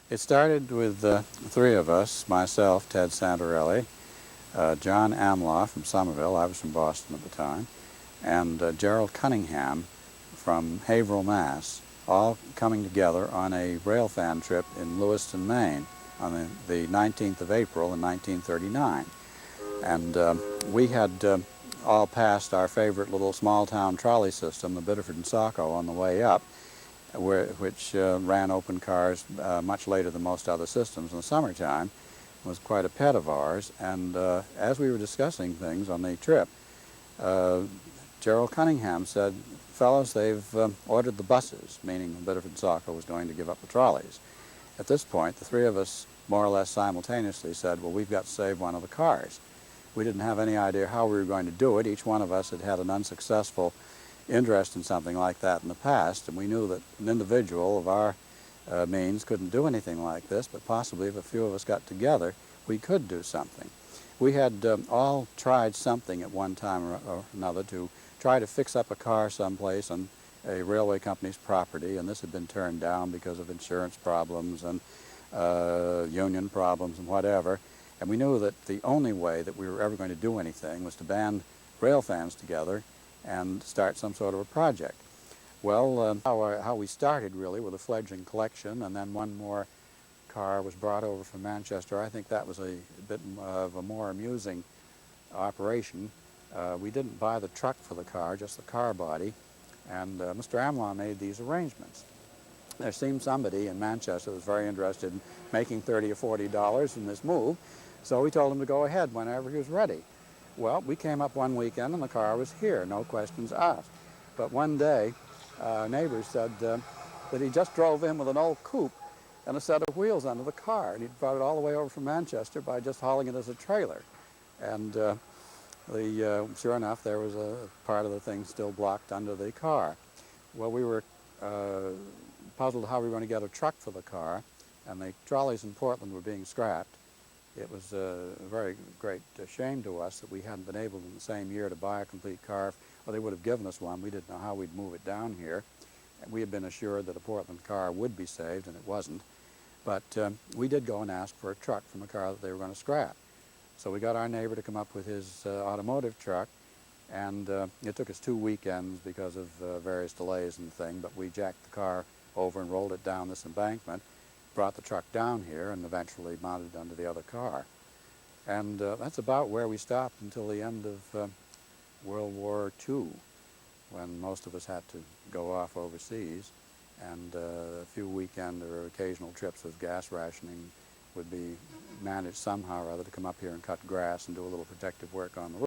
It started with three of us, myself, Ted Santarelli, John Amloff from Somerville, I was from Boston at the time, and Gerald Cunningham from Haverhill, Mass., all coming together on a railfan trip in Lewiston, Maine on the 19th of April in 1939. And we had all passed our favorite little small-town trolley system, the Biddeford and Saco, on the way up, which ran open cars much later than most other systems in the summertime. It was quite a pet of ours, and as we were discussing things on the trip, Gerald Cunningham said, "Fellows, they've ordered the buses," meaning the Biddeford and Saco was going to give up the trolleys. At this point, the three of us more or less simultaneously said, "Well, we've got to save one of the cars." We didn't have any idea how we were going to do it. Each one of us had had an unsuccessful interest in something like that in the past, and we knew that an individual of our means couldn't do anything like this, but possibly if a few of us got together, we could do something. We had all tried something at one time or another to try to fix up a car someplace on a railway company's property, and this had been turned down because of insurance problems and union problems and whatever. And we knew that the only way that we were ever going to do anything was to band rail fans together and start some sort of a project. Well, how we started really with a fledgling collection, and then one more car was brought over from Manchester. I think that was a bit of a more amusing operation. We didn't buy the truck for the car, just the car body, and Mr. Amlaw made these arrangements. There seemed somebody in Manchester that was very interested in making $30 or $40 in this move, so we told him to go ahead whenever he was ready. Well, we came up one weekend and the car was here, no questions asked. But one day, our neighbor said that he just drove in with an old coupe and a set of wheels under the car, and he'd brought it all the way over from Manchester by just hauling it as a trailer. And sure enough, there was a part of the thing still blocked under the car. Well, we were puzzled how we were going to get a truck for the car, and the trolleys in Portland were being scrapped. It was a very great shame to us that we hadn't been able in the same year to buy a complete car. Well, they would have given us one. We didn't know how we'd move it down here. And we had been assured that a Portland car would be saved, and it wasn't. But we did go and ask for a truck from a car that they were going to scrap. So we got our neighbor to come up with his automotive truck, and it took us 2 weekends because of various delays and things, but we jacked the car over and rolled it down this embankment, brought the truck down here, and eventually mounted it under the other car. And that's about where we stopped until the end of World War II, when most of us had to go off overseas, and a few weekend or occasional trips with gas rationing would be managed somehow or other to come up here and cut grass and do a little protective work on the roof.